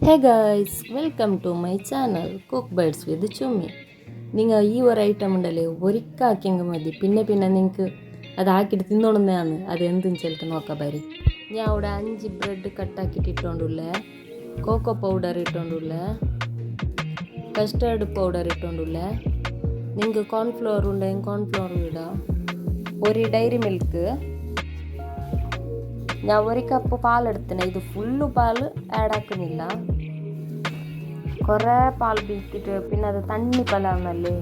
Hey guys, welcome to my channel Cook Bites with Chummi. നിങ്ങൾ ഈ ഒരു item ഉണ്ടല്ലേ ഒരിക്കൽ ആക്കിയെങ്കിൽ മതി, പിന്നെ നിങ്ങൾക്ക് അതാക്കിയിട്ട് തിന്നോളുന്നതാണ്. അത് എന്തെന്ന് ചെല്ലിട്ട് നോക്കാം ബരി. ഞാൻ അവിടെ 5 ബ്രെഡ് കട്ടാക്കിയിട്ട് ഇട്ടുകൊണ്ടുള്ളേ, കോക്കോ പൗഡർ ഇട്ടുകൊണ്ടുള്ളേ, കസ്റ്റേർഡ് പൗഡർ ഇട്ടുകൊണ്ടുള്ളേ. നിങ്ങൾക്ക് കോൺഫ്ലോർ ഉണ്ടെങ്കിൽ കോൺഫ്ലോർ ഇടാം. ഒരു ഡയറി മിൽക്ക്, ഞാൻ 1 കപ്പ് പാലെടുത്തിനെ. ഇത് ഫുള്ള് പാൽ ആഡ് ആക്കുന്നില്ല, കുറേ പാൽ പീച്ചിട്ട് പിന്നെ അത് തണ്ണി പാലാന്നല്ലേ,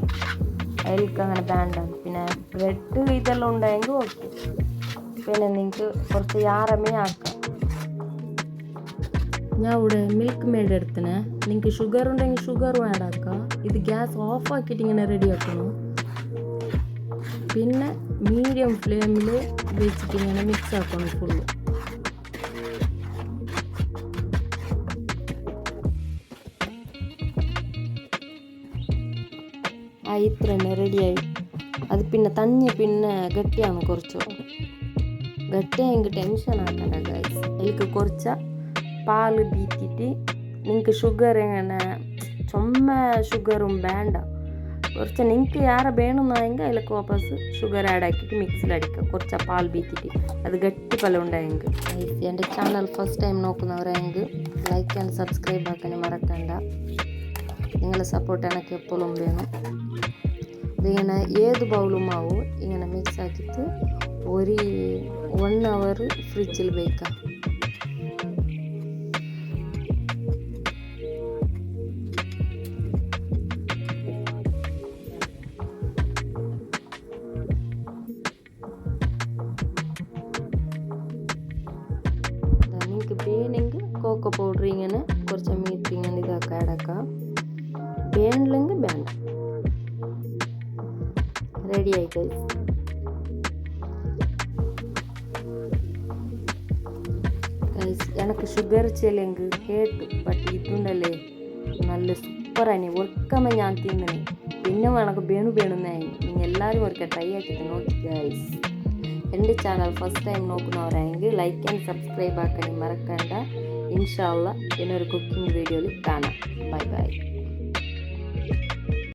അതിലേക്ക് അങ്ങനെ വേണ്ടാണ്. പിന്നെ ബ്രെഡ് ഇതെല്ലാം ഉണ്ടെങ്കിൽ ഓക്കെ, പിന്നെ നിങ്ങൾക്ക് കുറച്ച് യാറമേ ആക്കാം. ഞാൻ ഇവിടെ മിൽക്ക് മെയ്ഡ് എടുത്തിനെ. നിങ്ങൾക്ക് ഷുഗർ ഉണ്ടെങ്കിൽ ഷുഗറും ആഡ് ആക്കാം. ഇത് ഗ്യാസ് ഓഫ് ആക്കിയിട്ട് ഇങ്ങനെ റെഡി ആക്കണം. പിന്നെ മീഡിയം ഫ്ലെയിമിൽ വെച്ചിട്ട് ഇങ്ങനെ മിക്സ് ആക്കണം ഫുള്ള്. ഇത്ര തന്നെ റെഡിയായി. അത് പിന്നെ തഞ്ഞ് പിന്നെ ഗട്ടിയാണ്, കുറച്ച് ഗട്ടിയായെങ്കിൽ ടെൻഷൻ ആക്കണ്ട ഗൈസ്. അതിലേക്ക് കുറച്ച് പാല് ബീറ്റിട്ട്, നിങ്ങൾക്ക് ഷുഗർ എങ്ങനെ ചുമ ഷുഗറും വേണ്ട, കുറച്ച് നിങ്ങൾക്ക് യാറെ വേണമെന്നായെങ്കിൽ അതിലേക്ക് വാപ്പസ് ഷുഗർ ആഡ് ആക്കിയിട്ട് മിക്സിലടിക്കുക. കുറച്ച് പാൽ ബീറ്റിട്ട് അത് ഗട്ടി പല ഉണ്ടായെങ്കിൽ. എൻ്റെ ചാനൽ ഫസ്റ്റ് ടൈം നോക്കുന്നവരെങ്കിൽ ലൈക്ക് ആൻഡ് സബ്സ്ക്രൈബ് ആക്കാൻ മറക്കണ്ട. നിങ്ങളുടെ സപ്പോർട്ട് എനിക്ക് എപ്പോഴും വേണം. ഇതിങ്ങനെ ഏത് ബൗളും ആവും ഇങ്ങനെ മിക്സ് ആക്കിയിട്ട് ഒരു 1 hour ഫ്രിഡ്ജിൽ വയ്ക്കാം. നിങ്ങൾക്ക് വേണമെങ്കിൽ കോക്കോ പൗഡർ ഇങ്ങനെ കുറച്ച് മീറ്റ് ഇങ്ങനെ ഇതാക്കി ആഡാക്കാം. വേണ്ടില്ലെങ്കിൽ വേണ്ട. റെഡിയായി ഗൈസ്. എനിക്ക് ഷുഗർ ചെല്ലെങ്കിൽ കേട്ടു, ബട്ട് ഇതുണ്ടല്ലേ നല്ല സൂപ്പറായി. ഒർക്കമ്മ ഞാൻ തിന്നണേ, പിന്നെ എനിക്ക് വേണുന്നായി. നിങ്ങൾ എല്ലാവരും ഒരിക്കൽ ട്രൈ ആക്കിയിട്ട് നോക്കി ഗൈസ്. എൻ്റെ ചാനൽ ഫസ്റ്റ് ടൈം നോക്കുന്നവരാണെങ്കിൽ ലൈക്ക് ആൻഡ് സബ്സ്ക്രൈബ് ആക്കാൻ മറക്കണ്ട. ഇൻഷാ അള്ളാ ഇന്നൊരു കുക്കിംഗ് വീഡിയോയിൽ കാണാം. Bye by.